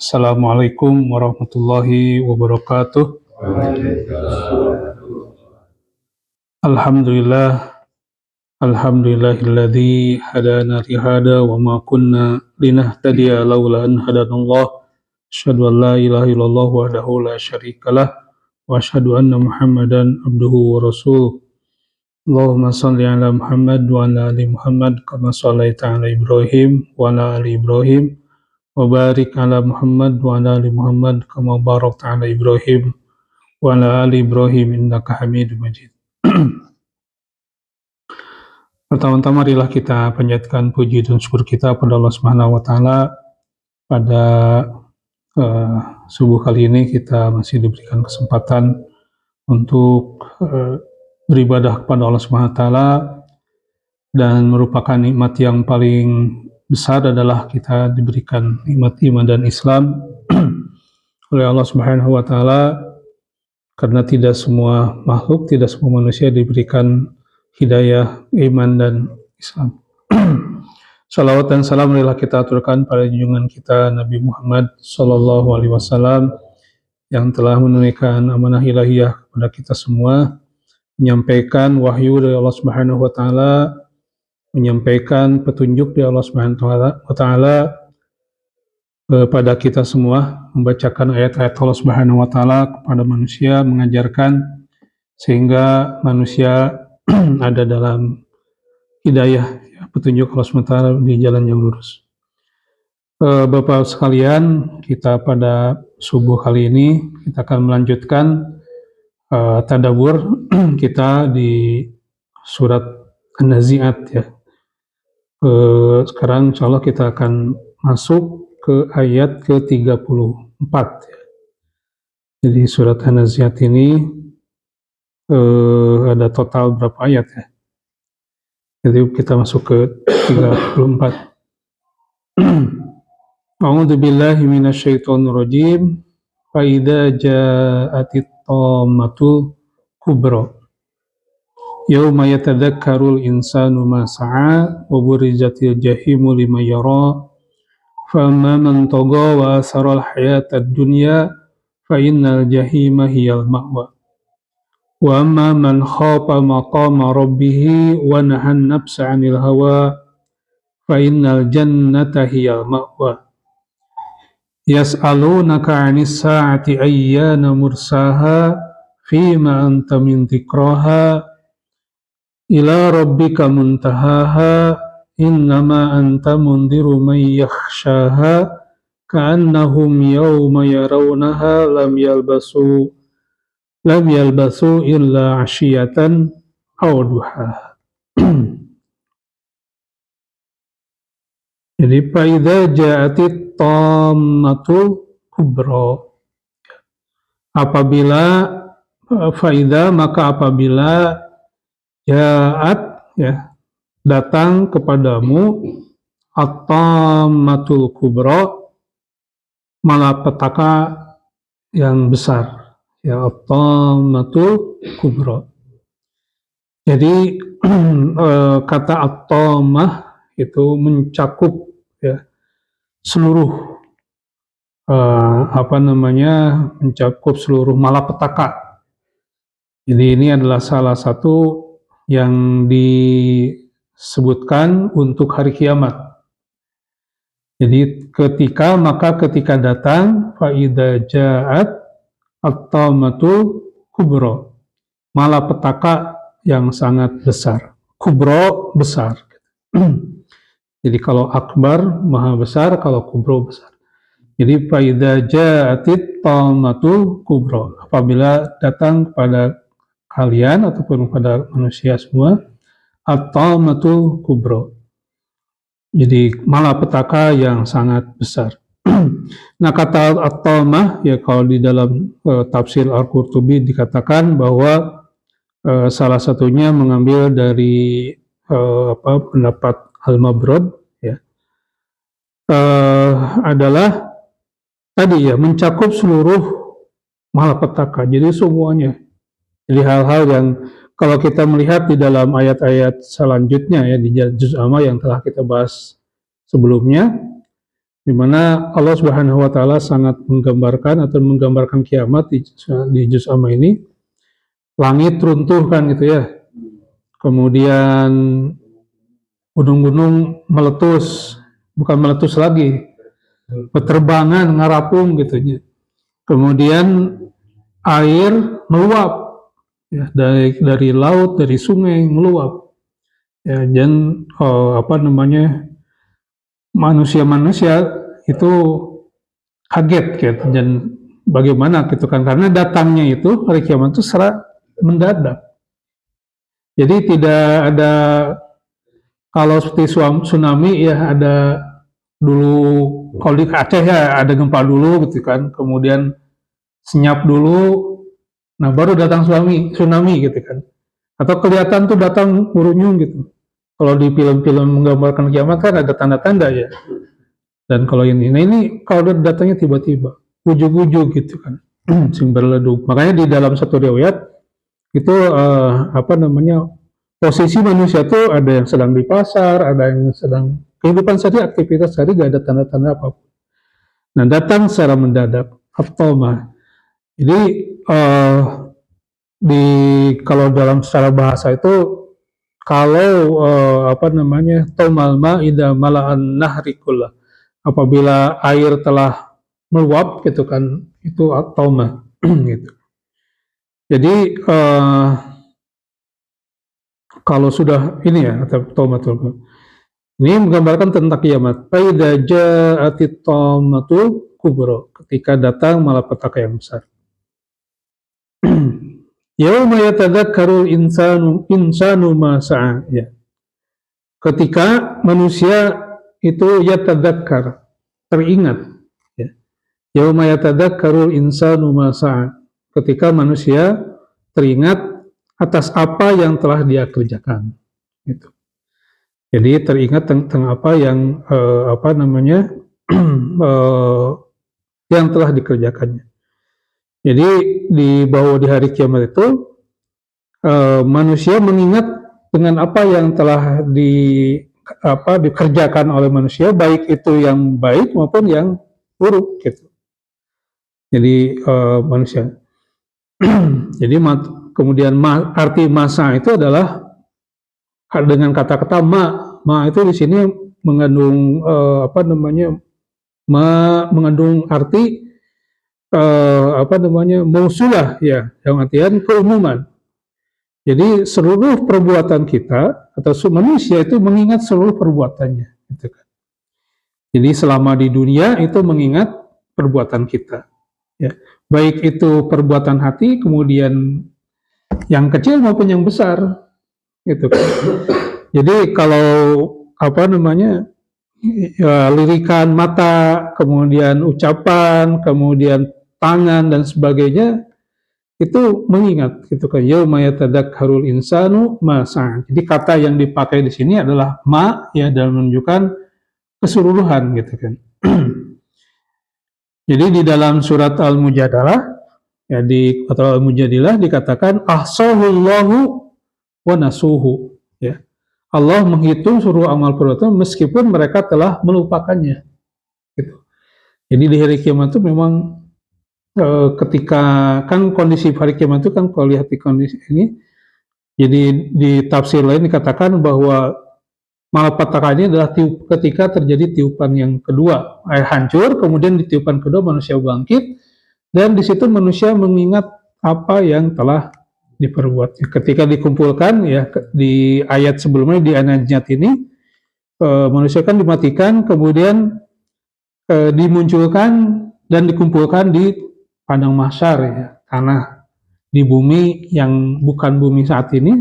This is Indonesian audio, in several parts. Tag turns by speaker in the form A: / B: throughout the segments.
A: Assalamualaikum warahmatullahi wabarakatuh. Alhamdulillah, alhamdulillahilladzi hadana lihada wa ma kunna linahtadiya laula an hadanallah. Asyhadu an la ilaha illallah wahdahu la syarikalah wa asyhadu anna Muhammadan abduhu wa rasuluh. Allahumma shalli ala Muhammad wa ala ali Muhammad kama shallaita ala Ibrahim wa ala ali Ibrahim wa barik ala Muhammad wa ala ali Muhammad kama barakta ala Ibrahim wa ala ali Ibrahim innaka Hamidum Majid. Pertama-tama marilah kita panjatkan puji dan syukur kita kepada Allah Subhanahu wa taala. Pada subuh kali ini kita masih diberikan kesempatan untuk beribadah kepada Allah Subhanahu wa taala, dan merupakan nikmat yang paling besar adalah kita diberikan nikmat iman dan Islam oleh Allah Subhanahu wa taala, karena tidak semua makhluk, tidak semua manusia diberikan hidayah iman dan Islam. Salawat dan salam marilah kita aturkan pada junjungan kita Nabi Muhammad sallallahu alaihi wasallam yang telah menunaikan amanah ilahiyah kepada kita semua, menyampaikan wahyu dari Allah Subhanahu wa taala, menyampaikan petunjuk dari Allah Subhanahu wa taala kepada kita semua, membacakan ayat-ayat Allah Subhanahu wa taala kepada manusia, mengajarkan sehingga manusia ada dalam hidayah, petunjuk Allah Subhanahu wa taala di jalan yang lurus. Bapak sekalian, kita pada subuh kali ini kita akan melanjutkan tadabbur kita di surat An-Nazi'at ya. Sekarang insyaallah kita akan masuk ke ayat ke-34 ya. Jadi surat An-Nazi'at ini ada total berapa ayat ya? Jadi kita masuk ke 34. A'udzu billahi minasyaitonir rajim. Fa idza ja'atit tammatul kubra yauma yatadzakkarul insanu ma sa'a wa burizatil jahimu liman yara fa amma man tagha wa asaral hayatad dunya fa innal jahima hiyal ma'wa wa amma man khafa maqama rabbih wa nahan nafsa 'anil hawa fa innal jannata hiyal ma'wa. Yas'alunaka 'anis sa'ati ayyana mursaha fima anta min dzikraha ila rabbika muntahaha innama anta mundiru man yakhshaha ka'annahum yawma yarawnaha lam yalbasu illa 'ashiyatan aw duhaha. Jadi fa idza ja'atit tammatul kubra, apabila faida maka apabila ja'at ya datang kepadamu at-tammatul kubra, malapetaka yang besar ya, at-tammatul kubra. Jadi kata at-tammah itu mencakup ya seluruh mencakup seluruh malapetaka. Jadi ini adalah salah satu yang disebutkan untuk hari kiamat. Jadi ketika datang fa idza ja'at at-tammatul kubra, malapetaka yang sangat besar. Kubra besar. Jadi kalau akbar maha besar, kalau kubra besar. Jadi fa idza ja'atit tammatul kubra, apabila datang kepada kalian ataupun kepada manusia semua at-tammatul kubra, jadi malapetaka yang sangat besar. Nah, kata at-tammah ya, kalau di dalam tafsir Al-Qurtubi dikatakan bahwa salah satunya mengambil dari pendapat Al-Mabrad ya, adalah tadi ya, mencakup seluruh malapetaka, jadi semuanya. Jadi hal-hal yang kalau kita melihat di dalam ayat-ayat selanjutnya ya, di juz amma yang telah kita bahas sebelumnya, di mana Allah Subhanahu wa taala sangat menggambarkan kiamat di juz amma ini. Langit runtuh kan gitu ya. Kemudian gunung-gunung meletus, bukan meletus lagi, beterbangan, ngarapung gitu. Kemudian air meluap ya, dari laut, dari sungai meluap. Ya, dan manusia-manusia itu kaget gitu, dan bagaimana gitu kan, karena datangnya itu hari kiamat itu secara mendadak. Jadi tidak ada, kalau seperti tsunami ya ada dulu, kalau di Aceh ya ada gempa dulu gitu kan, kemudian senyap dulu, nah baru datang tsunami gitu kan. Atau kelihatan tuh datang urunyung gitu. Kalau di film-film menggambarkan kiamat kan ada tanda-tanda ya. Dan kalau nah ini kalau datangnya tiba-tiba, ujug-ujug gitu kan, sing berleduk. Makanya di dalam satu riwayat itu posisi manusia tuh ada yang sedang di pasar, ada yang sedang kehidupan sehari, aktivitas sehari, gak ada tanda-tanda apapun. Nah datang secara mendadak, atoma. Jadi kalau dalam secara bahasa itu, kalau tomalma ida mala'an nahrikulah, apabila air telah meluap gitu kan, itu atoma gitu. Jadi kalau sudah ini ya, atau tomatul, ini menggambarkan tentang kiamat. Faida ja'atit tomatul kubro, ketika datang malapetaka yang besar. Yauma yatadzakkarul insanu ma sa'a, ya. Ketika manusia itu yatadzakkar, teringat, ya. Yauma yatadzakkarul insanu ma sa'a, ketika manusia teringat atas apa yang telah dia kerjakan, gitu. Jadi teringat tentang apa yang yang telah dikerjakannya. Jadi bahwa di hari kiamat itu manusia mengingat dengan apa yang telah dikerjakan oleh manusia, baik itu yang baik maupun yang buruk gitu. Jadi manusia. Jadi kemudian arti masa itu adalah dengan kata-kata ma itu di sini mengandung mengandung arti mausulah ya, yang artian keumuman. Jadi seluruh perbuatan kita atau manusia itu mengingat seluruh perbuatannya, gitu kan. Jadi selama di dunia itu mengingat perbuatan kita, ya. Baik itu perbuatan hati, kemudian yang kecil maupun yang besar, gitu kan. Jadi kalau lirikan mata, kemudian ucapan, kemudian tangan dan sebagainya itu mengingat, gitu kan. Yauma yatadzakkarul insanu ma sa'a. Jadi kata yang dipakai di sini adalah ma, ya, dalam menunjukkan keseluruhan, gitu kan. Jadi di dalam surat Al-Mujadalah ya, atau Al-Mujadilah dikatakan ahsahullahu wa nasuhu, ya. Allah menghitung seluruh amal perbuatan meskipun mereka telah melupakannya, gitu. Jadi di hari kiamat itu memang ketika kan kondisi hari kiamat itu kan, kalau lihat di kondisi ini, jadi di tafsir lain dikatakan bahwa malapetaka ini adalah ketika terjadi tiupan yang kedua, air hancur, kemudian di tiupan kedua manusia bangkit, dan di situ manusia mengingat apa yang telah diperbuat. Ketika dikumpulkan ya, di ayat sebelumnya di An-Najat ini, manusia kan dimatikan, kemudian dimunculkan dan dikumpulkan di padang mahsyar, ya, tanah di bumi yang bukan bumi saat ini,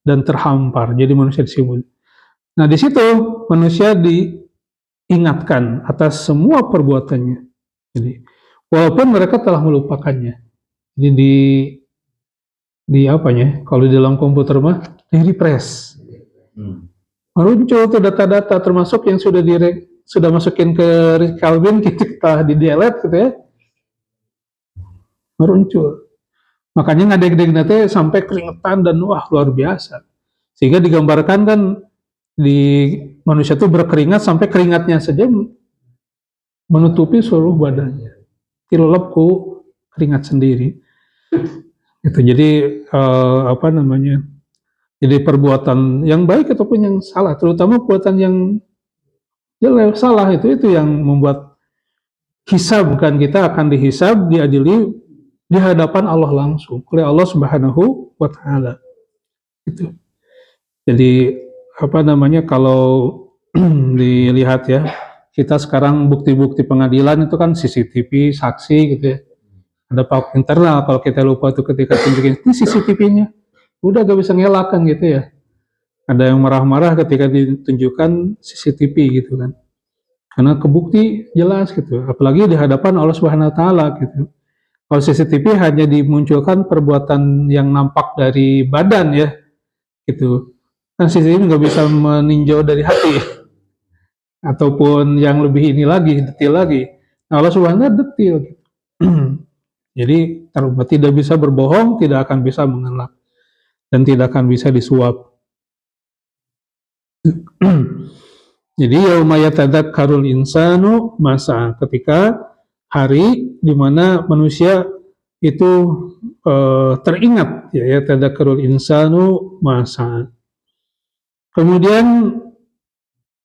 A: dan terhampar, jadi manusia disebut. Nah di situ manusia diingatkan atas semua perbuatannya. Jadi walaupun mereka telah melupakannya. Jadi kalau di dalam komputer mah di refresh. Muncul tuh data-data termasuk yang sudah masukin ke Calvin, kita di delete gitu ya. Muncul. Makanya ngadeg-deg nanti sampai keringetan dan wah luar biasa. Sehingga digambarkan kan di manusia itu berkeringat sampai keringatnya saja menutupi seluruh badannya, tillepku keringat sendiri. Itu jadi jadi perbuatan yang baik ataupun yang salah, terutama perbuatan yang jelek salah itu yang membuat hisab, bukan kita akan dihisab, diadili di hadapan Allah langsung oleh Allah Subhanahu wa taala. Itu. Jadi kalau dilihat ya, kita sekarang bukti-bukti pengadilan itu kan CCTV, saksi gitu ya. Ada pihak internal, kalau kita lupa tuh ketika tunjukin ini CCTV-nya, udah gak bisa ngelakkan gitu ya. Ada yang marah-marah ketika ditunjukkan CCTV gitu kan. Karena kebukti jelas gitu, apalagi di hadapan Allah Subhanahu wa taala gitu. Kalau CCTV hanya dimunculkan perbuatan yang nampak dari badan ya, gitu. Kan CCTV nggak bisa meninjau dari hati, ataupun yang lebih ini lagi, detail lagi. Nah, Allah Subhanahu wa taala detail. Gitu. Jadi tidak bisa berbohong, tidak akan bisa mengelak, dan tidak akan bisa disuap. Jadi yauma yatadzakkarul insanu masa, ketika hari di mana manusia itu teringat ya yatadzakkarul insanu masa. Kemudian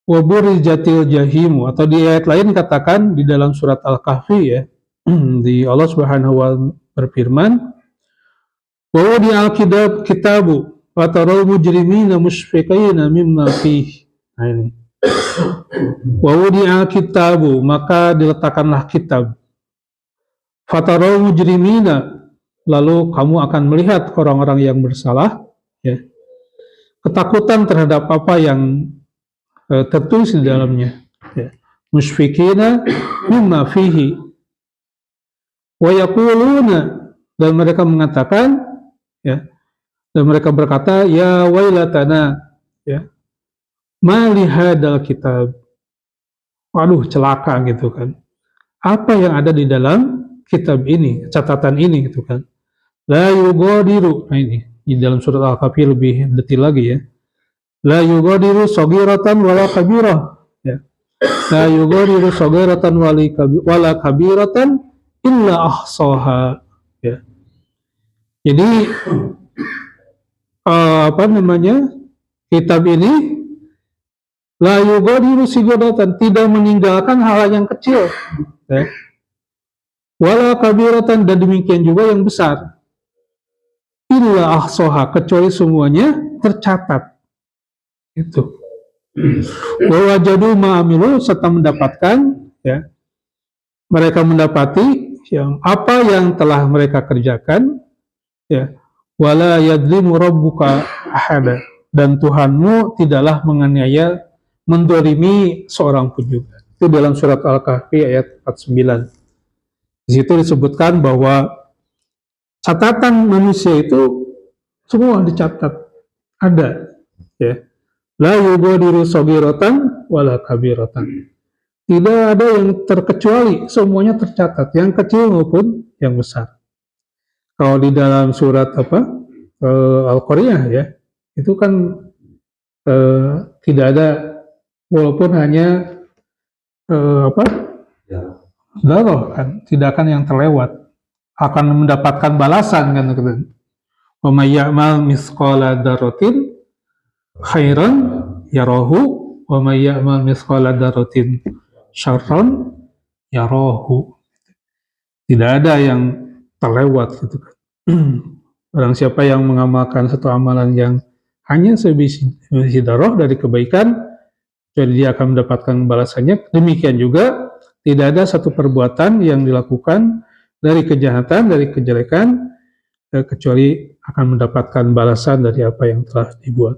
A: waburizatil jahimu, atau di ayat lain katakan di dalam surat Al-Kahfi ya, di Allah Subhanahu wa berfirman, wa wudi'al kitabu wa taral mujrimina musyfiqina mimma fihi. Nah ini. Wa wudi'al kitabu, maka diletakkanlah kitab. Fataral mujrimina, lalu kamu akan melihat orang-orang yang bersalah ya. Ketakutan terhadap apa yang tertulis di dalamnya ya. Musyfiqina mimma fihi wa yaquluna, dan mereka mengatakan ya, dan mereka berkata ya wailatana ya, ma li hadzal kitab, waduh celaka gitu kan, apa yang ada di dalam kitab ini, catatan ini gitu kan, la yughadiru. Nah ini di dalam surat Al-Kahfi lebih detail lagi ya, la yughadiru saghiratan wala kabirah ya, la yughadiru saghiratan wala kabiratan illa ahsaha ya. Jadi kitab ini la yughadiru saghiratan, tidak meninggalkan hal yang kecil ya, wala kabiratan, dan demikian juga yang besar, illa ahsaha, kecuali semuanya tercatat. Itu wa wajadu ma'amilu, serta mendapatkan ya, mereka mendapati yang apa yang telah mereka kerjakan ya, wala yadzlimu rabbuka ahada, dan Tuhanmu tidaklah menganiaya, mendolimi seorang pun juga. Itu dalam surat Al-Kahfi ayat 49. Di situ disebutkan bahwa catatan manusia itu semua dicatat, ada ya. La yughadiru saghiratan wala kabiratan, tidak ada yang terkecuali, semuanya tercatat, yang kecil maupun yang besar. Kalau di dalam surat Al-Qariyah ya, itu kan tidak ada, walaupun hanya darah kan, tidak akan yang terlewat, akan mendapatkan balasan kan. Wa may ya'mal mithqala dzarratin khairan yarahu wa may ya'mal mithqala dzarratin syarran yarahu. Tidak ada yang terlewat gitu kan. Barang siapa yang mengamalkan satu amalan yang hanya sebiji darah dari kebaikan, jadi dia akan mendapatkan balasannya. Demikian juga tidak ada satu perbuatan yang dilakukan dari kejahatan, dari kejelekan, kecuali akan mendapatkan balasan dari apa yang telah dibuat.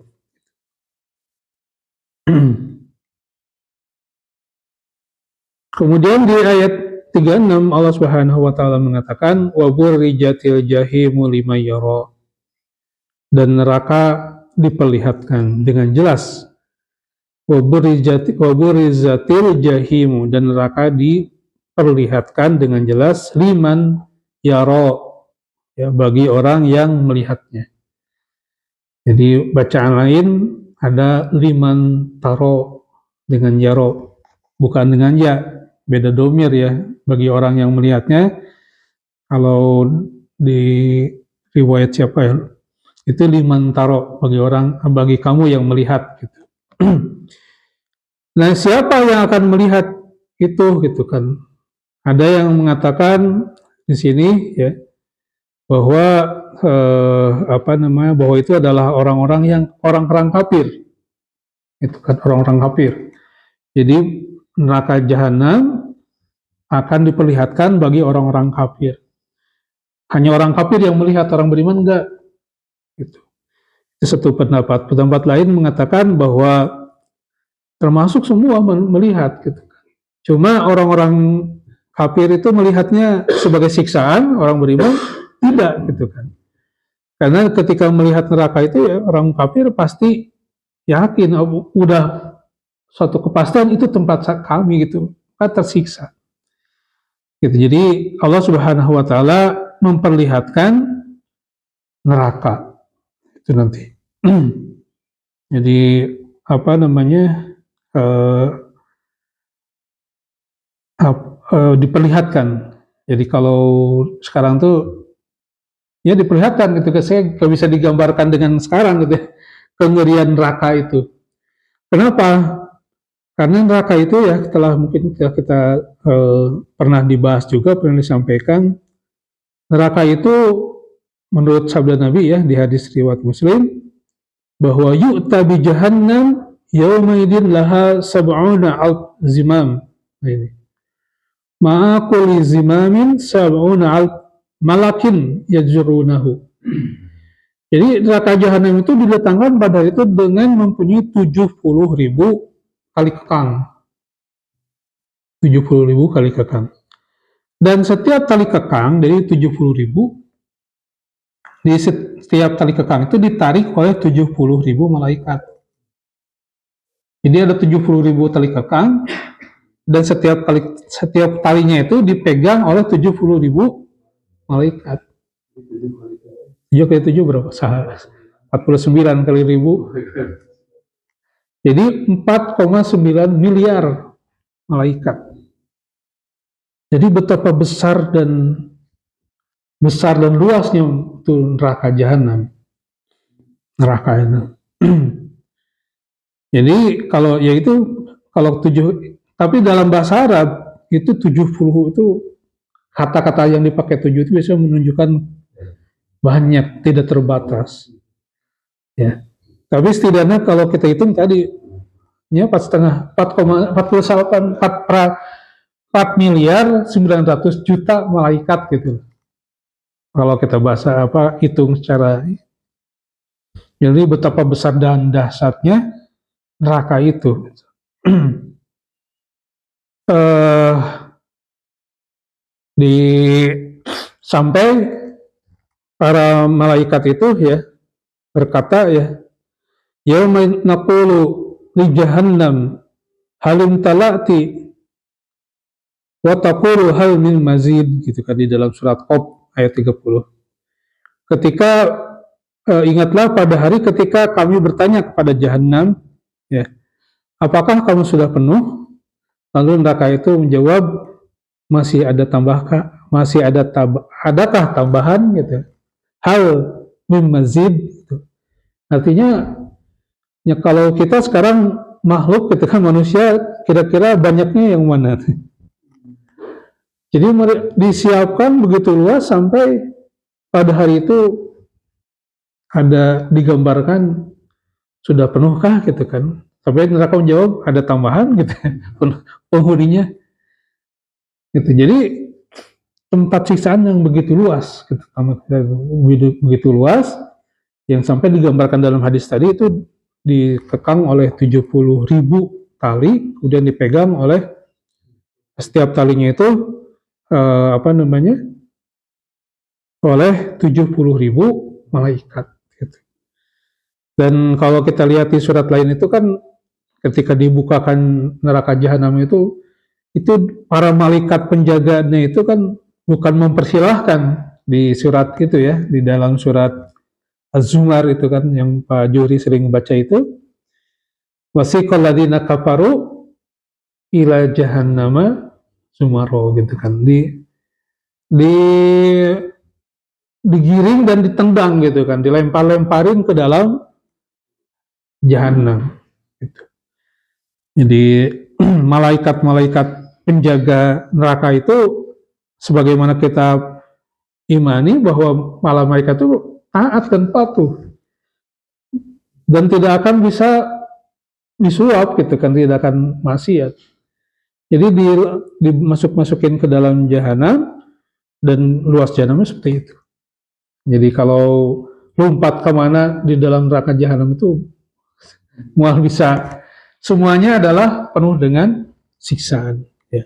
A: Kemudian di ayat 36 Allah Subhanahu wa taala mengatakan wa burrijatil jahimu liman yara, dan neraka diperlihatkan dengan jelas. Wa burrizatil jahimu, dan neraka diperlihatkan dengan jelas liman yara ya, bagi orang yang melihatnya. Jadi bacaan lain ada liman taro dengan yaro, bukan dengan ya. beda domir ya bagi orang yang melihatnya. Kalau di riwayat siapa ya, itu liman taro, bagi kamu yang melihat gitu. Nah, siapa yang akan melihat itu gitu kan? Ada yang mengatakan di sini ya bahwa bahwa itu adalah orang-orang kafir. Itu kan orang-orang kafir. Jadi neraka jahanam akan diperlihatkan bagi orang-orang kafir. Hanya orang kafir yang melihat, orang beriman enggak. Gitu. Itu satu pendapat. Pendapat lain mengatakan bahwa termasuk semua melihat. Gitu. Cuma orang-orang kafir itu melihatnya sebagai siksaan, orang beriman tidak, gitu kan. Karena ketika melihat neraka itu ya orang kafir pasti yakin, udah suatu kepastian itu tempat kami gitu, kan tersiksa. Gitu. Jadi Allah Subhanahu Wa Taala memperlihatkan neraka itu nanti. Jadi apa namanya diperlihatkan. Jadi kalau sekarang tuh ya diperlihatkan gitu, saya nggak bisa digambarkan dengan sekarang gitu, kengerian neraka itu. Kenapa? Karena neraka itu ya setelah mungkin kita pernah dibahas juga, pernah disampaikan, neraka itu menurut sabda Nabi ya di hadis riwayat Muslim bahwa yu'ta bi jahannam yaumaidin laha sab'una alf zimam. Ini. Ma'a kulli zimamin sab'una alf malakin yajrunahu. Jadi neraka jahanam itu didatangkan pada hari itu dengan mempunyai 70.000 kali kekang. 70.000 kali kekang. Dan setiap kali kekang dari 70.000, di setiap kali kekang itu ditarik oleh 70.000 malaikat. Jadi ada 70.000 tali kekang, dan setiap talinya itu dipegang oleh 70.000 malaikat. 7 kali 7 berapa? 49 kali 1000. Jadi 4,9 miliar malaikat. Jadi betapa besar dan luasnya itu neraka jahanam. Neraka itu. Jadi kalau tapi dalam bahasa Arab itu 70 itu kata-kata yang dipakai 7 itu biasanya menunjukkan banyak, tidak terbatas. Ya. Tapi setidaknya kalau kita hitung tadi ya 4 miliar 900 juta malaikat gitu. Kalau kita hitung secara, jadi betapa besar dan dahsyatnya neraka itu. Sampai para malaikat itu ya berkata ya, yauma naqulu li jahannam halim talati wa taqulu hal min mazid, gitu kan di dalam surat Qaf ayat 30. Ketika ingatlah pada hari ketika kami bertanya kepada jahanam ya, apakah kamu sudah penuh? Lalu neraka itu menjawab, masih ada adakah tambahan gitu. Hal min mazid gitu. Artinya ya kalau kita sekarang makhluk gitu kan, manusia, kira-kira banyaknya yang mana? Jadi disiapkan begitu luas sampai pada hari itu ada digambarkan sudah penuhkah gitu kan. Sampai neraka menjawab ada tambahan gitu penghuninya. Gitu. Jadi tempat siksaan yang begitu luas gitu, begitu luas yang sampai digambarkan dalam hadis tadi itu dikekang oleh 70.000 tali, kemudian dipegang oleh setiap talinya itu oleh 70.000 malaikat gitu. Dan kalau kita lihat di surat lain itu kan ketika dibukakan neraka jahanam itu para malaikat penjaganya itu kan bukan mempersilahkan di surat itu ya, di dalam surat Az-Zumar itu kan yang Pak Juri sering baca itu, wasiqal ladzina kafaru ila jahannama Sumaro gitu kan, di digiring dan ditendang gitu kan, dilempar-lemparin ke dalam jahanam gitu. Jadi malaikat-malaikat penjaga neraka itu sebagaimana kita imani bahwa malaikat itu taat dan patuh dan tidak akan bisa disuap gitu kan, tidak akan maksiat. Jadi dimasuk-masukin ke dalam jahanam dan luas jahanamnya seperti itu. Jadi kalau lompat kemana di dalam neraka jahanam itu mual bisa, semuanya adalah penuh dengan siksaan. Ya.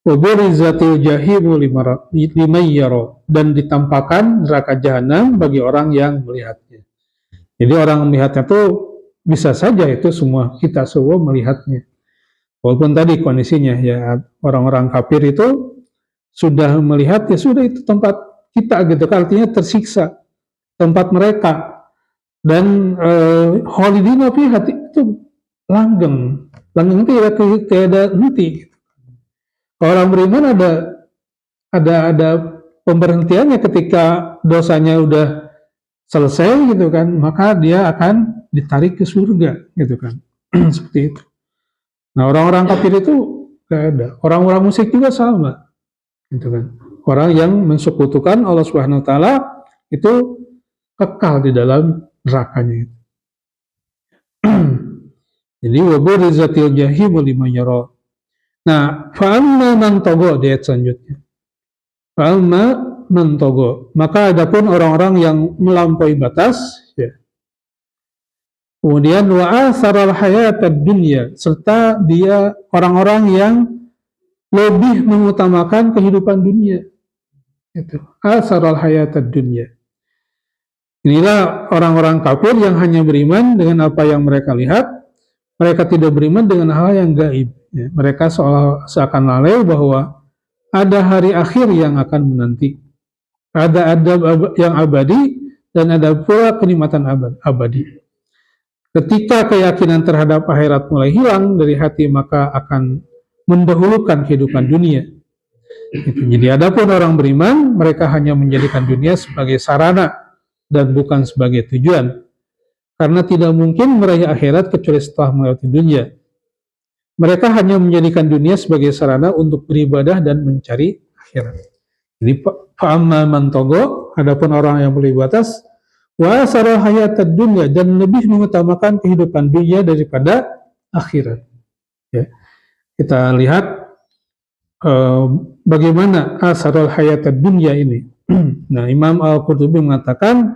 A: Waburizatil jahimu liman yara, dan ditampakkan neraka jahanam bagi orang yang melihatnya. Jadi orang melihatnya itu bisa saja itu semua, kita semua melihatnya. Walaupun tadi kondisinya ya orang-orang kafir itu sudah melihat, ya sudah itu tempat kita gitu, artinya tersiksa tempat mereka, dan holidina fi hati itu langgeng itu ya tiada henti. Orang beriman ada pemberhentiannya ketika dosanya udah selesai gitu kan, maka dia akan ditarik ke surga gitu kan. Seperti itu. Nah, orang-orang kafir itu gak ada. Orang-orang musyrik juga sama gitu kan. Orang yang mensekutukan Allah Subhanahu wa taala itu kekal di dalam nerakanya itu. Jadi waburizatil jahimu liman yara. Nah, fa'amma man togo di ayat selanjutnya. Fa'amma man togo. Maka adapun orang-orang yang melampaui batas, ya. Kemudian wa'atharal hayatad dunya, serta dia orang-orang yang lebih mengutamakan kehidupan dunia. Itu. Atharal hayatad dunya. Inilah orang-orang kafir yang hanya beriman dengan apa yang mereka lihat. Mereka tidak beriman dengan hal yang gaib. Ya, mereka seakan lalai bahwa ada hari akhir yang akan menanti. Ada yang abadi dan ada pula kenikmatan abadi. Ketika keyakinan terhadap akhirat mulai hilang dari hati, maka akan mendahulukan kehidupan dunia. Jadi adapun orang beriman, mereka hanya menjadikan dunia sebagai sarana dan bukan sebagai tujuan. Karena tidak mungkin meraih akhirat kecuali setelah melewati dunia. Mereka hanya menjadikan dunia sebagai sarana untuk beribadah dan mencari akhirat. Jadi fa'amma man togo, adapun orang yang melampaui batas, wa asara hayatad dunya, dan lebih mengutamakan kehidupan dunia daripada akhirat. Ya. Kita lihat bagaimana asarul hayatad dunya ini. Nah, Imam Al-Qurtubi mengatakan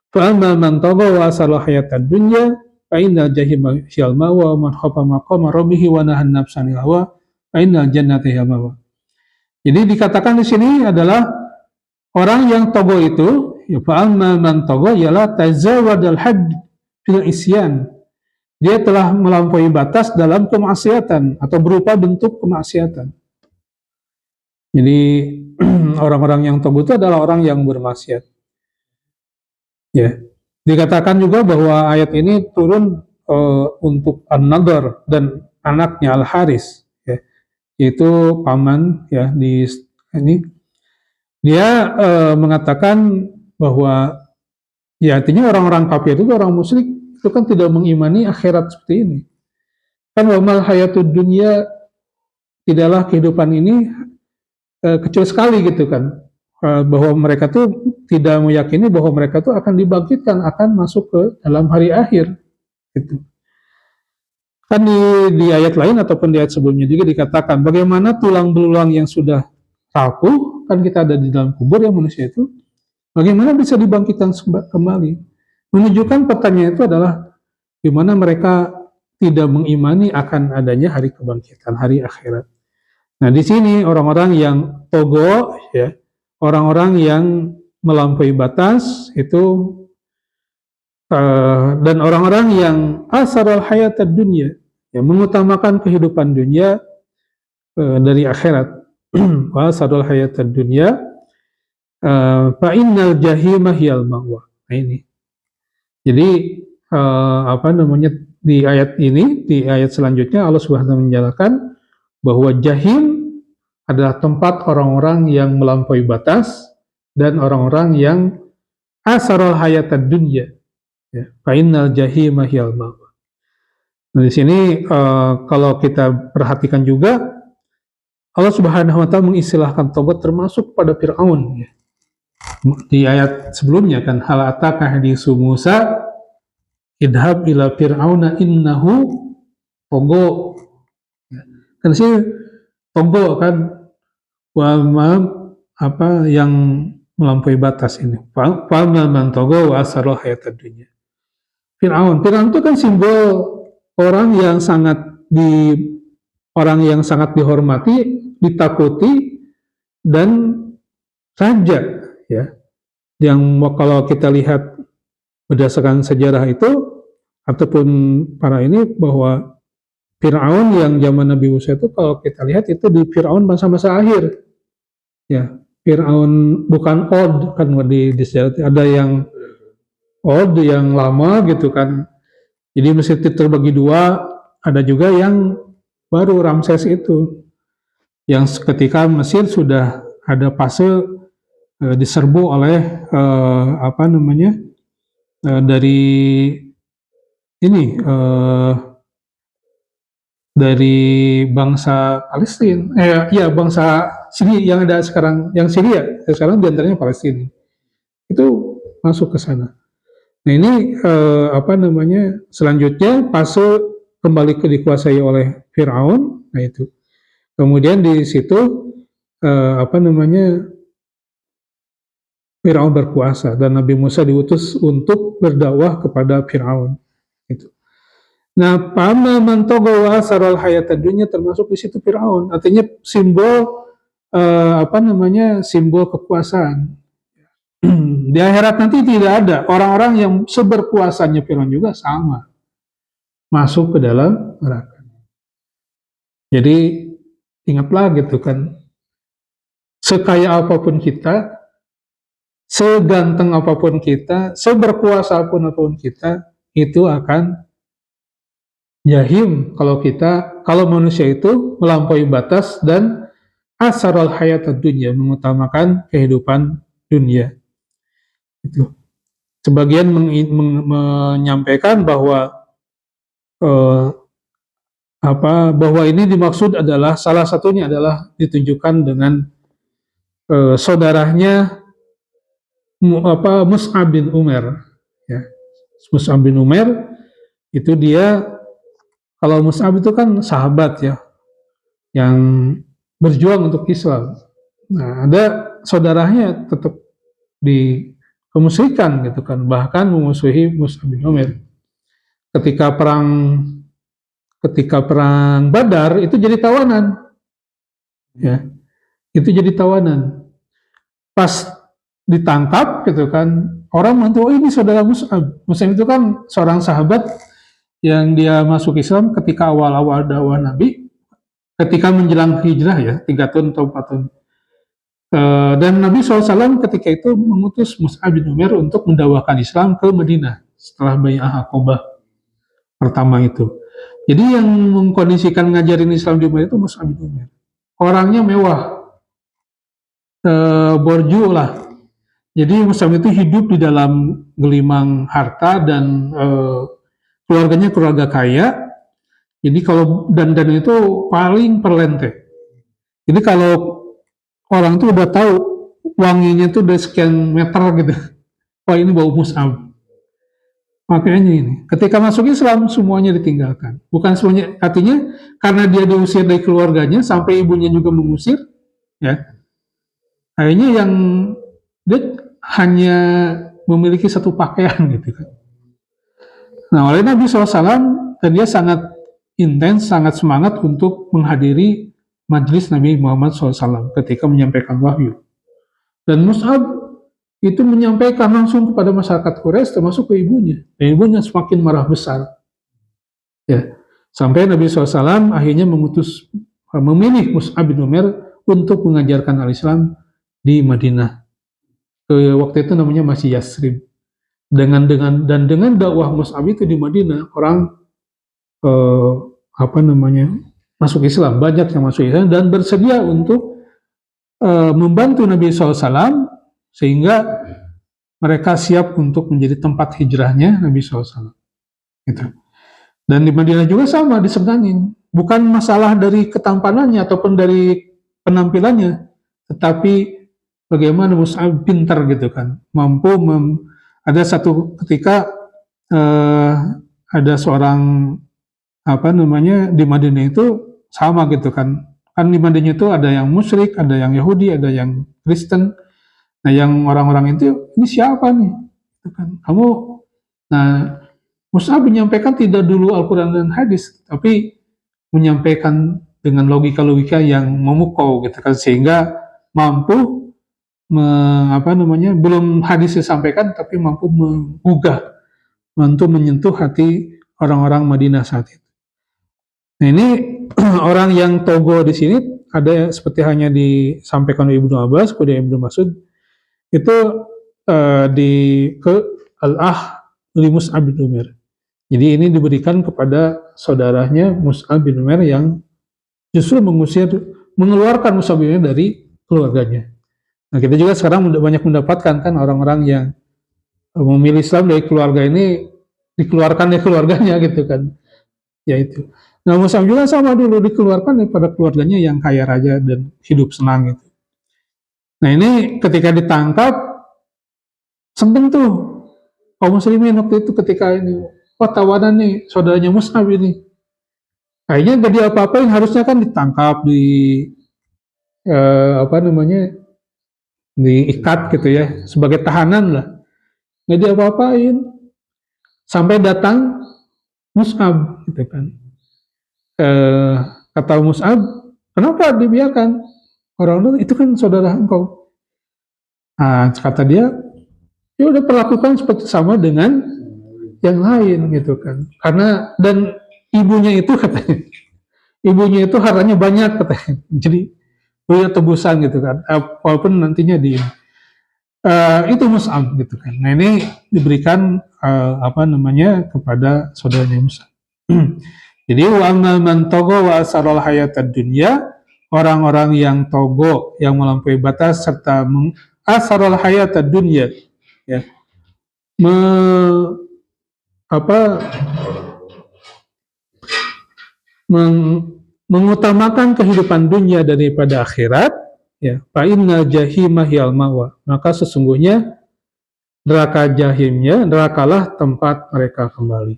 A: fa'amma man tagha wa asara hayatad dunya fa innal jahima hiyal mawa wa man khafa maqama rabbih wa nahan nafsan hawa fa innal jannata hiyal mawa. Jadi dikatakan di sini adalah orang yang togo itu, ya fa'amma man tagha ialah tazawadal hadd fil isyan. Dia telah melampaui batas dalam kemaksiatan atau berupa bentuk kemaksiatan. Jadi orang-orang yang togo itu adalah orang yang bermaksiat. Ya, dikatakan juga bahwa ayat ini turun untuk An-Nadhr dan anaknya Al-Haris, ya, yaitu paman ya di ini. Dia mengatakan bahwa ya artinya orang-orang kafir itu, orang musyrik itu kan tidak mengimani akhirat seperti ini. Kan wamal hayatud dunya, tidaklah kehidupan ini kecil sekali gitu kan. Bahwa mereka tuh tidak meyakini bahwa mereka tuh akan dibangkitkan, akan masuk ke dalam hari akhir gitu. Kan di ayat lain ataupun di ayat sebelumnya juga dikatakan bagaimana tulang belulang yang sudah rapuh, kan kita ada di dalam kubur ya manusia itu, bagaimana bisa dibangkitkan kembali? Menunjukkan pertanyaan itu adalah di mana mereka tidak mengimani akan adanya hari kebangkitan, hari akhirat. Nah, di sini orang-orang yang togo, ya, orang-orang yang melampaui batas itu, dan orang-orang yang asarul hayatad dunya, yang mengutamakan kehidupan dunia dari akhirat. Wa asarul hayatad dunya fa innal jahima hiyal ma'wa. Nah, ini. Jadi apa namanya, di ayat ini, di ayat selanjutnya Allah Subhanahu wa taala menjelaskan bahwa jahim adalah tempat orang-orang yang melampaui batas dan orang-orang yang asarul hayatad dunya, ya. Fa innal jahima hiyal ma'wa. Nah, di sini kalau kita perhatikan juga, Allah Subhanahu wa taala mengistilahkan tobat termasuk pada Firaun, ya. Di ayat sebelumnya kan, hal ataka hadisu Musa idhab ila fir'auna innahu togo. Kan sih togo kan, apa yang melampaui batas ini. Fa'amal man togo wa asarul hayatad dunya. Fir'aun itu kan simbol orang yang sangat dihormati, ditakuti, dan raja, ya. Yang kalau kita lihat berdasarkan sejarah itu ataupun para ini, bahwa Fir'aun yang zaman Nabi Musa itu kalau kita lihat itu di Fir'aun masa-masa akhir, ya. Fir'aun bukan Od kan, di sejarah ada yang Od yang lama gitu kan. Jadi Mesir terbagi dua, ada juga yang baru Ramses itu, yang ketika Mesir sudah ada fase diserbu oleh dari ini dari bangsa Palestina, bangsa Syria yang ada sekarang, yang Syria sekarang diantaranya Palestina, itu masuk ke sana. Nah ini selanjutnya fase kembali dikuasai oleh Firaun. Nah itu kemudian di situ Firaun berkuasa dan Nabi Musa diutus untuk berdakwah kepada Firaun. Itu. Nah, pama mantogo wa asarul hayatad dunya termasuk di situ Firaun. Artinya simbol simbol kekuasaan. Di akhirat nanti tidak ada orang-orang yang seberkuasanya Firaun juga sama masuk ke dalam neraka. Jadi ingatlah gitu kan, sekaya apapun kita, seganteng apapun kita, seberkuasa apapun kita, itu akan jahim kalau manusia itu melampaui batas dan asarul hayatad dunya, mengutamakan kehidupan dunia. Itu. Sebagian menyampaikan bahwa bahwa ini dimaksud adalah, salah satunya adalah ditunjukkan dengan saudaranya Mus'ab bin Umair, ya. Mus'ab bin Umair itu dia, kalau Mus'ab itu kan sahabat, ya, yang berjuang untuk Islam. Nah, ada saudaranya tetap kemusyrikan gitu kan, bahkan memusuhi Mus'ab bin Umair. Ketika perang Badar itu jadi tawanan, ya, itu jadi tawanan. Pas ditangkap gitu kan, orang menganggap, oh ini saudara Mus'ab. Mus'ab itu kan seorang sahabat yang dia masuk Islam ketika awal-awal dakwah Nabi, ketika menjelang hijrah, ya, 3 tahun atau 4 tahun. Dan Nabi SAW ketika itu mengutus Mus'ab bin Umair untuk mendakwakan Islam ke Madinah setelah Bai'ah Aqabah pertama itu. Jadi yang mengkondisikan ngajarin Islam di Madinah itu Mus'ab bin Umair. Orangnya mewah, borju lah. Jadi Mus'ab itu hidup di dalam gelimang harta dan keluarganya keluarga kaya. Jadi kalau dandan itu paling perlente. Jadi kalau orang tuh udah tahu wanginya tuh udah sekian meter gitu, wah ini bau Mus'ab. Makanya ini, ketika masuk Islam semuanya ditinggalkan. Bukan semuanya, artinya karena dia diusir dari keluarganya sampai ibunya juga mengusir, ya. Akhirnya yang dia hanya memiliki satu pakaian gitu kan. Nah, oleh Nabi SAW, dan dia sangat intens, sangat semangat untuk menghadiri majlis Nabi Muhammad SAW ketika menyampaikan wahyu. Dan Mus'ab itu menyampaikan langsung kepada masyarakat Quraisy, termasuk ke ibunya. Dan ibunya semakin marah besar. Ya, sampai Nabi SAW akhirnya memilih Mus'ab bin Umair untuk mengajarkan al-Islam di Madinah. Waktu itu namanya masih Yasrib. Dengan dakwah Mus'ab itu di Madinah, orang masuk Islam, banyak yang masuk Islam dan bersedia untuk membantu Nabi SAW sehingga mereka siap untuk menjadi tempat hijrahnya Nabi SAW. Gitu. Dan di Madinah juga sama, diseganin. Bukan masalah dari ketampanannya ataupun dari penampilannya, tetapi bagaimana Mus'ab pintar gitu kan, mampu ada satu ketika ada seorang di Madinah itu sama gitu kan di Madinah itu ada yang musyrik, ada yang Yahudi, ada yang Kristen. Nah yang orang-orang itu ini siapa nih? Gitu kan. Nah Mus'ab menyampaikan tidak dulu Al-Quran dan hadis, tapi menyampaikan dengan logika-logika yang memukau gitu kan, sehingga mampu belum hadis disampaikan tapi mampu menggugah, mampu menyentuh hati orang-orang Madinah saat itu. Nah ini orang yang togo di sini ada seperti hanya disampaikan oleh Ibnu Abbas kepada Ibnu Mas'ud itu di ke al-ah li Mus'ab bin Umair. Jadi ini diberikan kepada saudaranya Mus'ab bin Umair yang justru mengeluarkan Mus'ab bin Umair dari keluarganya. Nah kita juga sekarang banyak mendapatkan kan orang-orang yang memilih Islam dari keluarga ini dikeluarkan dari keluarganya gitu kan. Ya itu. Nah Mus'ab juga sama dulu dikeluarkan daripada keluarganya yang kaya raya dan hidup senang gitu. Nah ini ketika ditangkap seneng tuh kaum muslimin waktu itu ketika ini tawanan nih saudaranya Mus'ab ini. Kayaknya gak diapa-apain, harusnya kan ditangkap diikat gitu ya sebagai tahanan lah. Gak diapa-apain sampai datang Mus'ab gitu kan. Kata Mus'ab, kenapa dibiarkan? Orang itu kan saudara engkau. Nah, kata dia, ya udah perlakukan seperti sama dengan yang lain gitu kan. Karena dan ibunya itu katanya, ibunya itu hartanya banyak katanya. Jadi punya tebusan gitu kan. Walaupun nantinya itu Mus'ab gitu kan. Nah ini diberikan kepada saudaranya Mus'ab. Jadi wa man togo wa asarul hayatad dunya, orang-orang yang togo, yang melampaui batas serta asarul hayatad dunya, ya, mengutamakan kehidupan dunia daripada akhirat, ya, fa inna jahimah yal mawa, maka sesungguhnya neraka jahimnya, nerakalah tempat mereka kembali.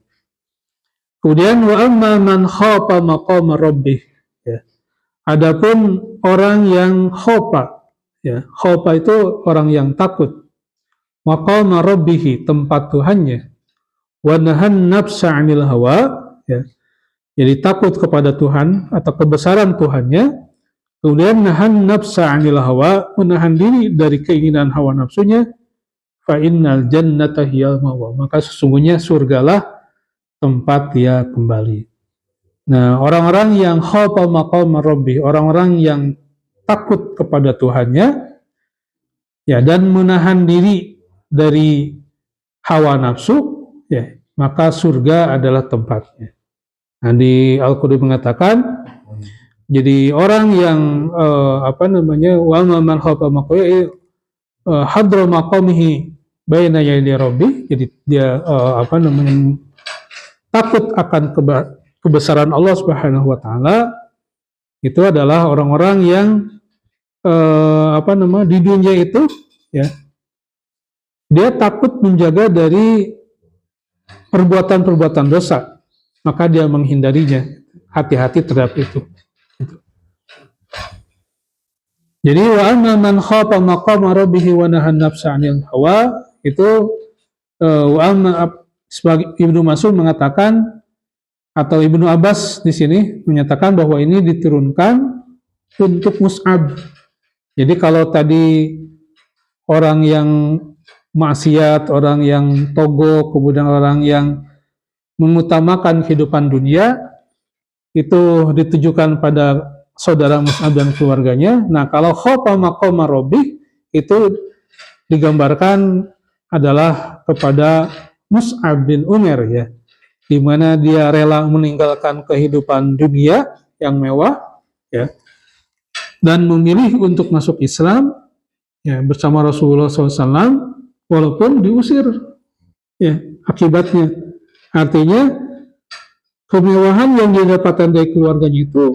A: Kemudian wa amma man khafa maqama rabbih, ya. Adapun orang yang khafa, ya, khafa itu orang yang takut, maqama rabbih, tempat Tuhannya, wa nahan nafsa 'anil hawa, ya. Jadi takut kepada Tuhan atau kebesaran Tuhannya, kemudian nahan nafsa 'anil hawa, menahan diri dari keinginan hawa nafsunya, fa innal jannata hiyal mawa, maka sesungguhnya surgalah tempat dia kembali. Nah, orang-orang yang khafa maqama rabbih, orang-orang yang takut kepada Tuhannya, ya, dan menahan diri dari hawa nafsu, ya, maka surga adalah tempatnya. Nah, di Al-Qur'an mengatakan, jadi orang yang wa man khafa maqama hadra maqamihi baina yaday rabbih, jadi dia takut akan kebesaran Allah Subhanahu wa taala, itu adalah orang-orang yang di dunia itu, ya, dia takut menjaga dari perbuatan-perbuatan dosa, maka dia menghindarinya, hati-hati terhadap itu. Jadi wa amma man khafa maqama rabbih wa nahan nafsa 'anil hawa, itu wa amma sebagai Ibnu Mas'ud mengatakan, atau Ibnu Abbas di sini menyatakan bahwa ini diturunkan untuk Mus'ab. Jadi kalau tadi orang yang maksiat, orang yang togo, kemudian orang yang mengutamakan kehidupan dunia, itu ditujukan pada saudara Mus'ab dan keluarganya. Nah, kalau khafa maqama rabbih, itu digambarkan adalah kepada Mus'ab bin Umair, ya, di mana dia rela meninggalkan kehidupan dunia, yang mewah, ya, dan memilih untuk masuk Islam, ya, bersama Rasulullah SAW, walaupun diusir, ya, akibatnya. Artinya kemewahan yang dia dapatkan dari keluarganya itu,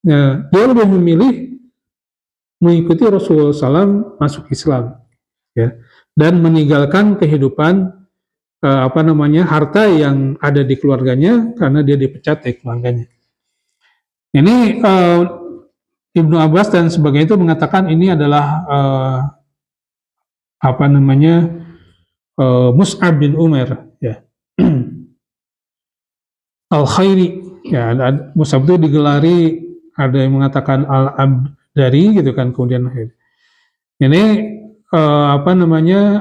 A: ya, dia lebih memilih mengikuti Rasulullah SAW masuk Islam, ya, dan meninggalkan kehidupan harta yang ada di keluarganya karena dia dipecat dari keluarganya. Ini Ibnu Abbas dan sebagainya itu mengatakan ini adalah Mus'ab bin Umar, ya. Al-Khairi, ya, Mus'ab itu digelari, ada yang mengatakan Al-Abdari gitu kan, kemudian ini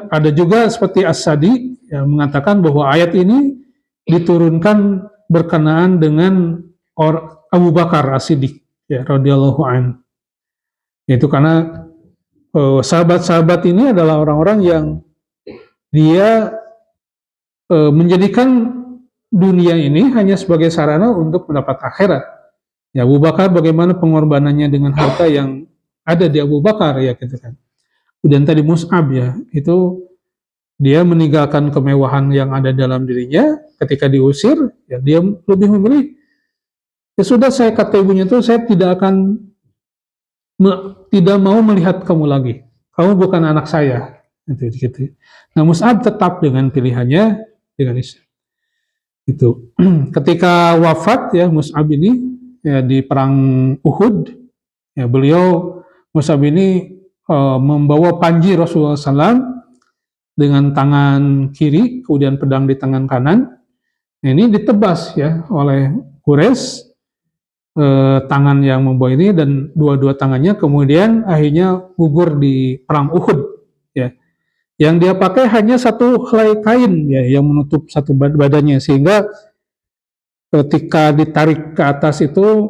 A: ada juga seperti As-Sadi yang mengatakan bahwa ayat ini diturunkan berkenaan dengan Abu Bakar As-Siddiq, ya, radhiyallahu anhu. Itu karena sahabat-sahabat ini adalah orang-orang yang dia menjadikan dunia ini hanya sebagai sarana untuk mendapat akhirat. Ya, Abu Bakar bagaimana pengorbanannya dengan harta yang ada di Abu Bakar, ya, gitu kan. Kemudian tadi Mus'ab, ya, itu dia meninggalkan kemewahan yang ada dalam dirinya ketika diusir, ya, dia lebih memilih, ya sudah, saya kata ibunya itu, saya tidak mau melihat kamu lagi, kamu bukan anak saya, gitu. Nah, Mus'ab tetap dengan pilihannya dengan Islam. Itu ketika wafat, ya, Mus'ab ini, ya, di perang Uhud, ya, Mus'ab ini membawa panji Rasulullah SAW dengan tangan kiri, kemudian pedang di tangan kanan. Nah, ini ditebas, ya, oleh Quraisy, tangan yang membawa ini dan dua-dua tangannya, kemudian akhirnya gugur di perang Uhud, ya. Yang dia pakai hanya satu helai kain, ya, yang menutup satu badannya, sehingga ketika ditarik ke atas itu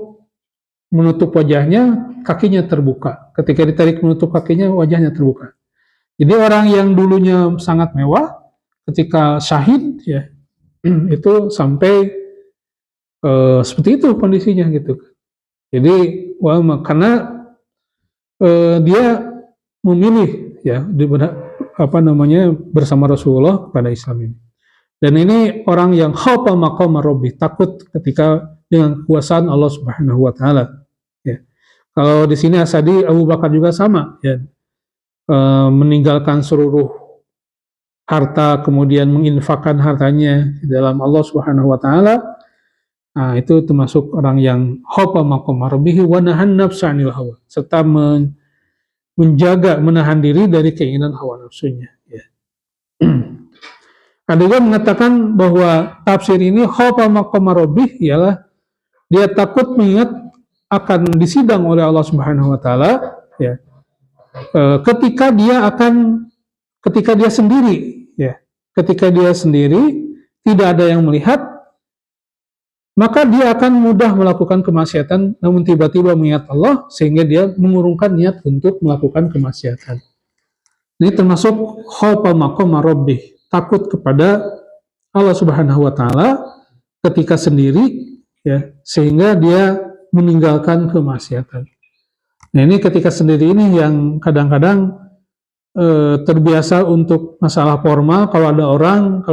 A: menutup wajahnya, kakinya terbuka. Ketika ditarik menutup kakinya, wajahnya terbuka. Jadi orang yang dulunya sangat mewah, ketika syahid, ya, itu sampai seperti itu kondisinya, gitu. Jadi, karena dia memilih, ya, bersama Rasulullah pada Islam ini. Dan ini orang yang khafa maqama rabbih, takut ketika dengan kekuasaan Allah Subhanahu wa taala, ya. Kalau di sini Asadi Abu Bakar juga sama, ya. Meninggalkan seluruh harta, kemudian menginfakkan hartanya di dalam Allah Subhanahu wa taala. Nah, itu termasuk orang yang khafa maqama rabbih wa nahan nafsa 'anil hawa, serta menjaga, menahan diri dari keinginan hawa nafsunya, ya. Ada juga mengatakan bahwa tafsir ini khafa maqama rabbih ialah dia takut mengingat akan disidang oleh Allah Subhanahu wa taala, ya. Ketika dia sendiri, ya. Ketika dia sendiri tidak ada yang melihat, maka dia akan mudah melakukan kemaksiatan, namun tiba-tiba mengingat Allah sehingga dia mengurungkan niat untuk melakukan kemaksiatan. Ini termasuk khafa maqama rabbih, takut kepada Allah Subhanahu wa taala ketika sendiri, ya, sehingga dia meninggalkan kemaksiatan. Nah, ini ketika sendiri ini yang kadang-kadang terbiasa untuk masalah formal, kalau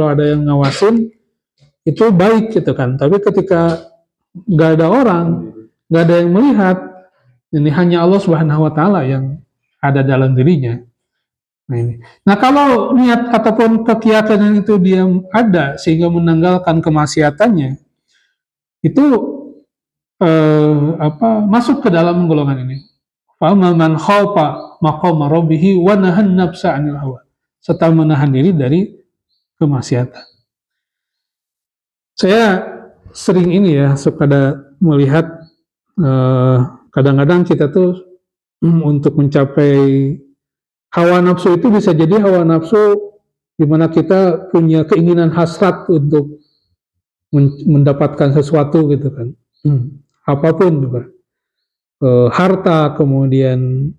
A: ada yang ngawasin itu baik, gitu kan. Tapi ketika nggak ada orang, nggak ada yang melihat, ini hanya Allah Subhanahu wa taala yang ada dalam dirinya. Nah, kalau niat ataupun keyakinan itu dia ada sehingga menanggalkan kemaksiatannya, itu masuk ke dalam golongan ini. Man khafa maqama rabbih wa nahan nafsa 'anil hawa, serta menahan diri dari kemaksiatan. Saya sering suka melihat kadang-kadang kita tuh untuk mencapai hawa nafsu itu bisa jadi hawa nafsu di mana kita punya keinginan hasrat untuk mendapatkan sesuatu, gitu kan. Apapun juga. Harta, kemudian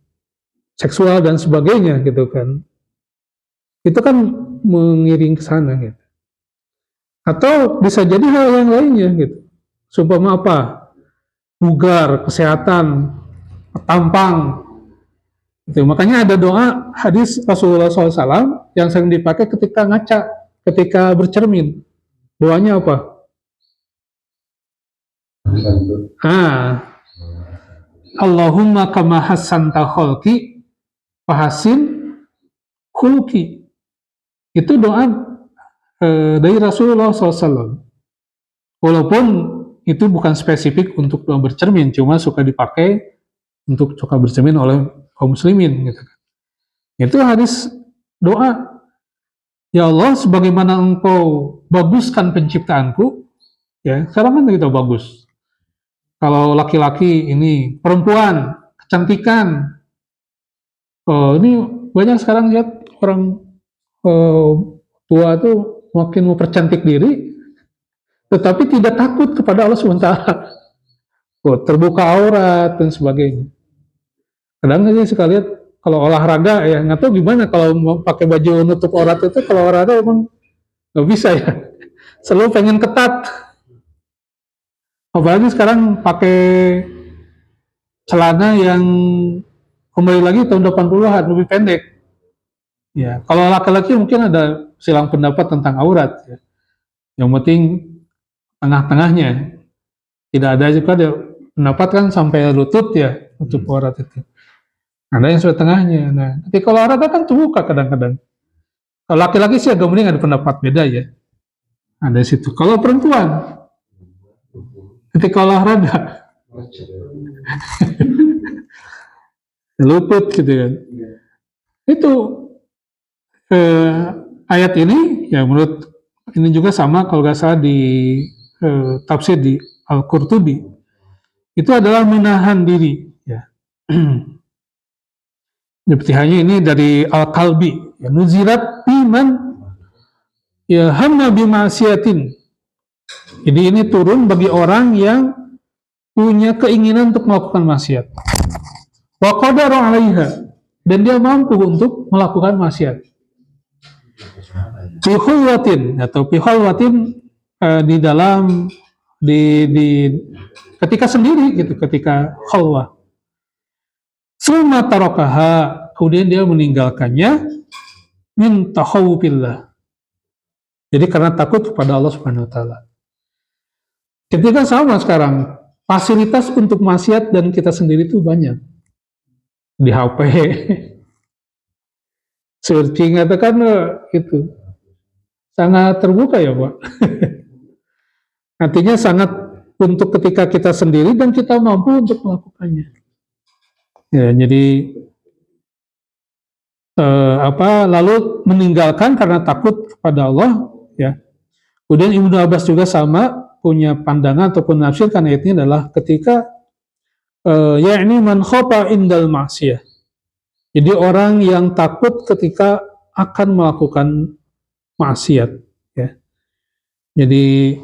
A: seksual dan sebagainya, gitu kan. Itu kan mengiring ke sana, gitu. Atau bisa jadi hal yang lainnya, gitu. Sumpama apa? bugar, kesehatan, tampang. Itu. Makanya ada doa hadis Rasulullah SAW yang sering dipakai ketika ngaca, ketika bercermin. Doanya apa? Allahumma kama hassanta khalqi fahasin khuluqi. Itu doa dari Rasulullah SAW. Walaupun itu bukan spesifik untuk doa bercermin, cuma suka dipakai untuk suka bercermin oleh kaum muslimin gitu. Itu hadis doa, ya Allah, sebagaimana engkau baguskan penciptaanku, ya sekarang kan kita bagus. Kalau laki-laki ini, perempuan, kecantikan, ini banyak sekarang lihat orang tua tuh makin mau percantik diri, tetapi tidak takut kepada Allah SWT. Terbuka aurat dan sebagainya. Kadang saya suka lihat kalau olahraga ya, nggak tahu gimana kalau mau pakai baju nutup aurat itu, kalau olahraga emang nggak bisa ya. Selalu pengen ketat. Apalagi sekarang pakai celana yang kembali lagi tahun 80-an, lebih pendek. Ya, kalau laki-laki mungkin ada silang pendapat tentang aurat. Ya. Yang penting tengah-tengahnya. Tidak ada juga ada pendapat kan sampai lutut ya, lutut aurat itu. Ada yang sudah tengahnya. Nah, ketika olahraga kan terbuka kadang-kadang. Kalau laki-laki sih agak mending ada pendapat beda ya. Ada di situ. Kalau perempuan, ketika olahraga, luput gitu kan. Itu ayat ini, ya menurut ini juga sama kalau nggak salah di tafsir di Al-Qurtubi. Itu adalah menahan diri. Ya. Seperti hanya ini dari Al-Kalbi. Ya, nuzirat biman ya hamma bima'siyatin. Jadi ini turun bagi orang yang punya keinginan untuk melakukan maksiat. Wa qadara 'alaiha, dan dia mampu untuk melakukan maksiat. Fi khulwatin atau fi khalwatin di dalam di ketika sendiri gitu, ketika khalwah. Summa tarakaha, kemudian dia meninggalkannya min takhawufillah. Jadi karena takut kepada Allah Subhanahu wa taala. Ketika sama sekarang, fasilitas untuk maksiat dan kita sendiri itu banyak. Di HP, searching atau kan itu sangat terbuka ya Pak. Artinya sangat untuk ketika kita sendiri dan kita mampu untuk melakukannya. Ya, jadi lalu meninggalkan karena takut kepada Allah, ya. Kemudian Ibnu Abbas juga sama punya pandangan ataupun menafsirkan ayat ini adalah ketika yakni man khofa indal ma'siyah. Jadi orang yang takut ketika akan melakukan maksiat, ya. Jadi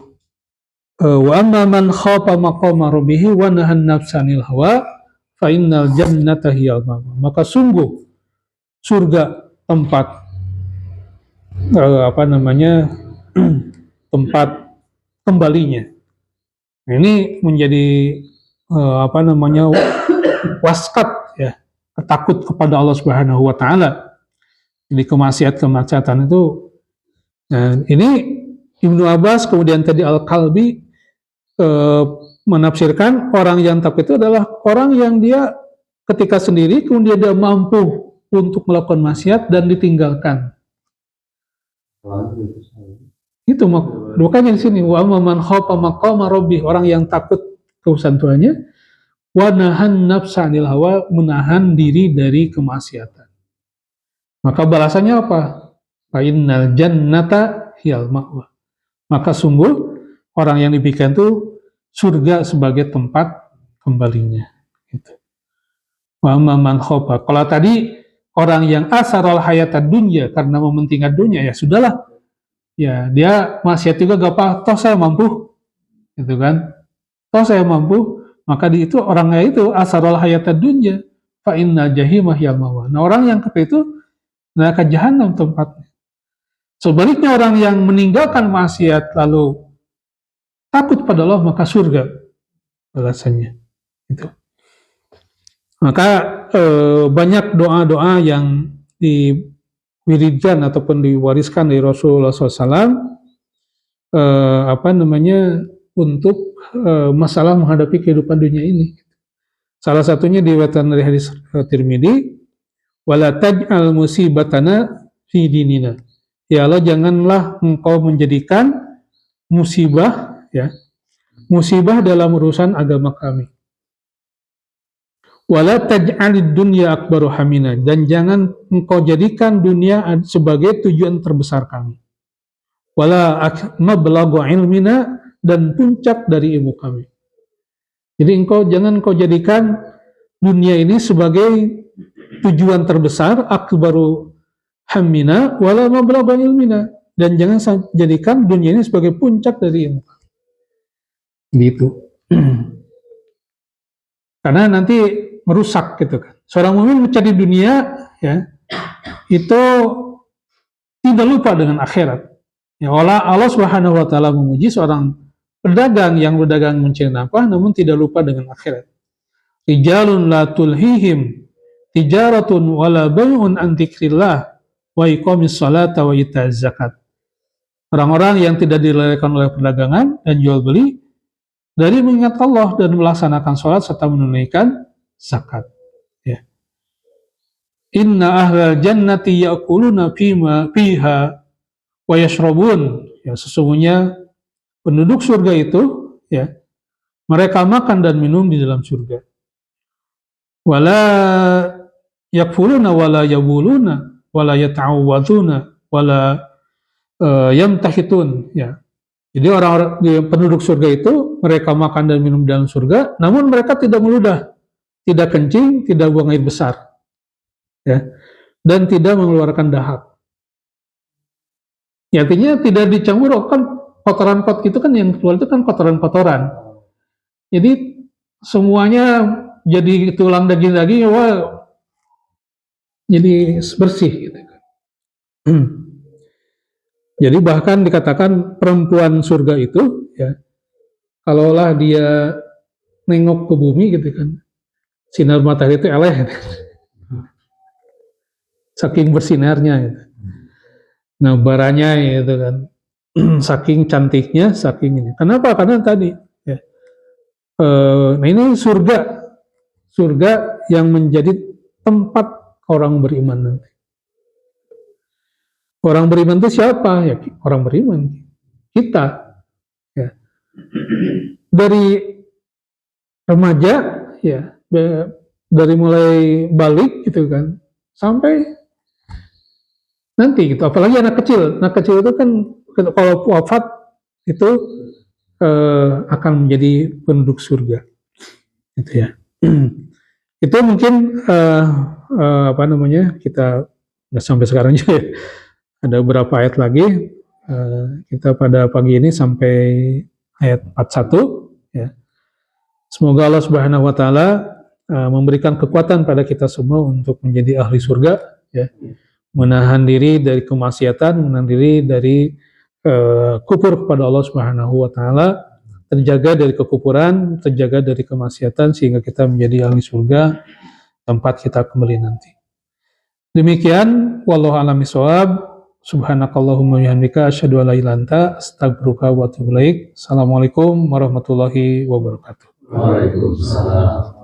A: wa amma man khafa maqama rabbih wa nahan nafsanil hawa fa innal jannata hiyal ma'wa. Maka sungguh surga tempat tempat kembalinya. Nah, ini menjadi waskat ya, takut kepada Allah Subhanahu wa taala. Jadi kemaksiatan itu, nah, ini Ibnu Abbas kemudian tadi Al-Kalbi menafsirkan orang yang takut itu adalah orang yang dia ketika sendiri kemudian dia mampu untuk melakukan maksiat dan ditinggalkan. Itu makanya di sini wa man khafa maqama rabbih, orang yang takut keutusan Tuhannya, wa nahan nafsa 'anil hawa, menahan diri dari kemaksiatan. Maka balasannya apa? Fa innal jannata hiyal ma'wa. Maka sungguh orang yang diberikan itu surga sebagai tempat kembalinya. Gitu. Wa man khafa. Kalau tadi orang yang asaral hayatad dunya karena mementingkan dunia, ya sudahlah. Ya, dia maksiat juga gak apa, toh saya mampu. Gitu kan? Toh saya mampu, maka di itu orangnya itu asaral hayatad dunya fa inna jahimah hiyal ma'wa. Nah, orang yang kepe itu neraka jahanam tempatnya. Sebaliknya orang yang meninggalkan maksiat lalu takut pada Allah, maka surga balasannya. Gitu. Maka banyak doa-doa yang diwiridkan ataupun diwariskan dari Rasulullah SAW untuk masalah menghadapi kehidupan dunia ini. Salah satunya diriwayatkan dari hadis Tirmidzi, wala taj'al musibatana fi dinina. Ya Allah, janganlah engkau menjadikan musibah dalam urusan agama kami. Wala taj'alid dunya akbaru hamina, dan jangan engkau jadikan dunia sebagai tujuan terbesar kami. Wala mablaghu ilmina, dan puncak dari ilmu kami. Jadi jangan engkau jadikan dunia ini sebagai tujuan terbesar, akbaru hamina wala mablaghu ilmina, dan jangan jadikan dunia ini sebagai puncak dari ilmu. Gitu. Karena nanti merusak gitu kan. Seorang mukmin mencari dunia itu tidak lupa dengan akhirat. Ya, Allah Subhanahu wa taala memuji seorang pedagang yang berdagang mencari nafkah namun tidak lupa dengan akhirat. Rijalun la tulhihim tijaratun wala bai'un an dzikrillah wa iqamis salata wa itaz zakat. Orang-orang yang tidak dilalaikan oleh perdagangan dan jual beli dari mengingat Allah dan melaksanakan sholat serta menunaikan zakat. Ya. Inna ahlal jannati ya'kuluna fiha wa yashrabun. Ya, sesungguhnya penduduk surga itu mereka makan dan minum di dalam surga. Wala yakfuluna wala yabuluna wala yata'awwaduna wala yamtahitun. Ya. Jadi orang-orang penduduk surga itu mereka makan dan minum di dalam surga, namun mereka tidak meludah, tidak kencing, tidak buang air besar, dan tidak mengeluarkan dahak. Ya, artinya tidak dicampur, kan kotoran itu kan yang keluar itu kan kotoran-kotoran. Jadi semuanya jadi tulang daging-daging, jadi bersih gitu. Jadi bahkan dikatakan perempuan surga itu kalaulah dia nengok ke bumi gitu kan, sinar matahari itu eleh saking bersinarnya gitu. Nah, baranya gitu kan saking cantiknya, saking ini. Kenapa? Karena tadi nah ini surga yang menjadi tempat orang beriman nanti. Orang beriman itu siapa? Ya, orang beriman kita. Ya. Dari remaja, dari mulai balik gitu kan, sampai nanti gitu. Apalagi anak kecil itu kan kalau wafat itu akan menjadi penduduk surga, gitu ya. Itu mungkin kita nggak sampai sekarang juga. Ada beberapa ayat lagi. Kita pada pagi ini sampai ayat 41. Ya. Semoga Allah Subhanahu Wa Taala memberikan kekuatan pada kita semua untuk menjadi ahli surga. Ya. Menahan diri dari kemaksiatan, menahan diri dari kufur kepada Allah Subhanahu Wa Taala, terjaga dari kekufuran, terjaga dari kemaksiatan sehingga kita menjadi ahli surga tempat kita kembali nanti. Demikian, wallahu a'lam bishawab. Subhanakallahumma bihamdika asyhadu an la ilaha illa anta astaghfiruka wa atubu ilaik. Assalamualaikum warahmatullahi wabarakatuh.
B: Waalaikumsalam.